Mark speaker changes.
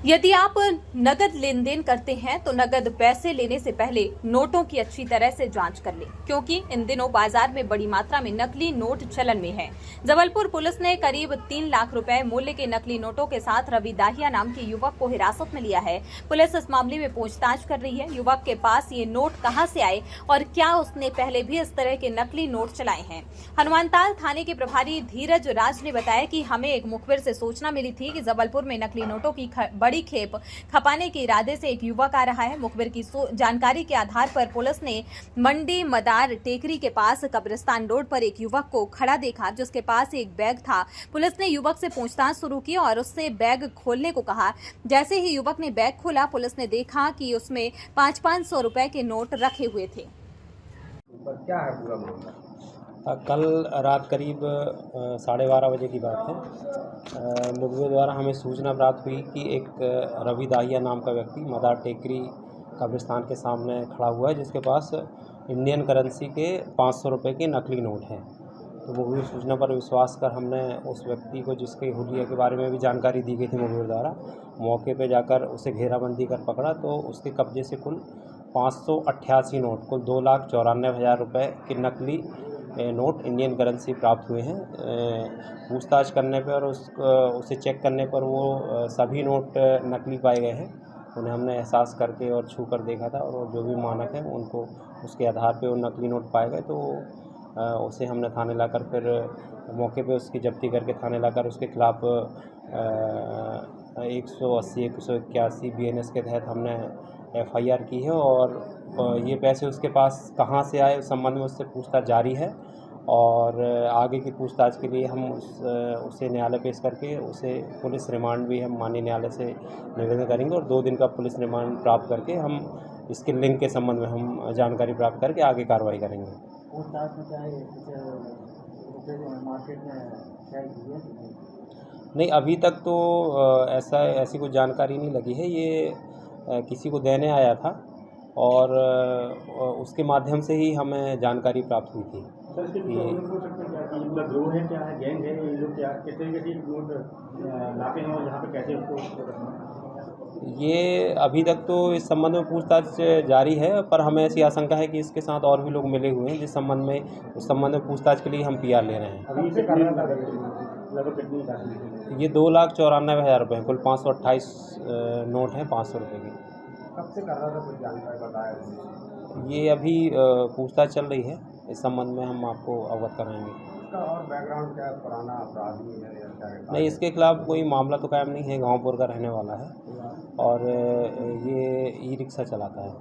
Speaker 1: यदि आप नकद लेन देन करते हैं तो नकद पैसे लेने से पहले नोटों की अच्छी तरह से जांच कर लें, क्योंकि इन दिनों बाजार में बड़ी मात्रा में नकली नोट चलन में है। जबलपुर पुलिस ने करीब 3 लाख रुपए मूल्य के नकली नोटों के साथ रवि दाहिया नाम के युवक को हिरासत में लिया है। पुलिस इस मामले में पूछताछ कर रही है। युवक के पास ये नोट कहां से आए और क्या उसने पहले भी इस तरह के नकली नोट चलाए हैं। हनुमानताल थाने के प्रभारी धीरज राज ने बताया कि हमें एक मुखबिर से सूचना मिली थी कि जबलपुर में नकली नोटों की बड़ी खेप खपाने के इरादे से एक युवक आ रहा है। मुखबिर की जानकारी के आधार पर पुलिस ने मंडी मदार टेकरी के पास कब्रिस्तान रोड पर एक युवक को खड़ा देखा, जिसके पास एक बैग था। पुलिस ने युवक से पूछताछ शुरू की और उससे बैग खोलने को कहा। जैसे ही युवक ने बैग खोला, पुलिस ने देखा कि उसमें 500-500 रुपए के नोट रखे हुए थे।
Speaker 2: क्या है पूरा मामला?
Speaker 3: कल रात करीब 12:30 बजे की बात है। मुखबिर द्वारा हमें सूचना प्राप्त हुई कि एक रवि दाहिया नाम का व्यक्ति मदार टेकरी कब्रिस्तान के सामने खड़ा हुआ है, जिसके पास इंडियन करेंसी के 500 रुपये के नकली नोट हैं। तो मुखबिर सूचना पर विश्वास कर हमने उस व्यक्ति को, जिसके हुलिया के बारे में भी जानकारी दी गई थी मुखबिर द्वारा, मौके पर जाकर उसे घेराबंदी कर पकड़ा। तो उसके कब्जे से कुल 588 नोट, कुल 2,94,000 रुपये के नकली नोट इंडियन करेंसी प्राप्त हुए हैं। पूछताछ करने पर उसे चेक करने पर वो सभी नोट नकली पाए गए हैं। उन्हें हमने एहसास करके और छू कर देखा था, और जो भी मानक हैं उनको उसके आधार पे वो नकली नोट पाए गए। तो उसे हमने थाने लाकर फिर मौके पे उसकी जब्ती करके थाने लाकर उसके खिलाफ 180, 181 BNS के तहत हमने FIR की है। और ये पैसे उसके पास कहाँ से आए उस संबंध में उससे पूछताछ जारी है, और आगे की पूछताछ के लिए हम उसे न्यायालय पेश करके उसे पुलिस रिमांड भी हम माननीय न्यायालय से निवेदन करेंगे, और 2 दिन का पुलिस रिमांड प्राप्त करके हम इसके लिंक के संबंध में हम जानकारी प्राप्त करके आगे कार्रवाई करेंगे।
Speaker 2: पूछताछ में क्या है, मार्केट में क्या है?
Speaker 3: नहीं, अभी तक तो ऐसी कोई जानकारी नहीं लगी है। ये किसी को देने आया था, और उसके माध्यम से ही हमें जानकारी प्राप्त हुई थी।
Speaker 2: ग्रोह है, क्या है, गैंग है, ये लोग क्या कैसे नोट लाते हैं और यहाँ पे कैसे उसको?
Speaker 3: ये अभी तक तो इस संबंध में पूछताछ जारी है, पर हमें ऐसी आशंका है कि इसके साथ और भी लोग मिले हुए हैं, उस संबंध में पूछताछ के लिए हम PR ले रहे हैं।
Speaker 2: अभी से कर रहा
Speaker 3: ये 2,94,000 रुपये, कुल 528 नोट हैं 500 रुपये के।
Speaker 2: कब से कर रहा था, कुछ जानकारी बताया?
Speaker 3: ये अभी पूछताछ चल रही है, इस संबंध में हम आपको अवगत कराएंगे।
Speaker 2: इसका और बैकग्राउंड क्या है, पुराना अपराधी है या क्या है?
Speaker 3: नहीं, इसके खिलाफ कोई मामला तो कायम नहीं है। गांवपुर का रहने वाला है, और ये ई-रिक्शा चलाता है।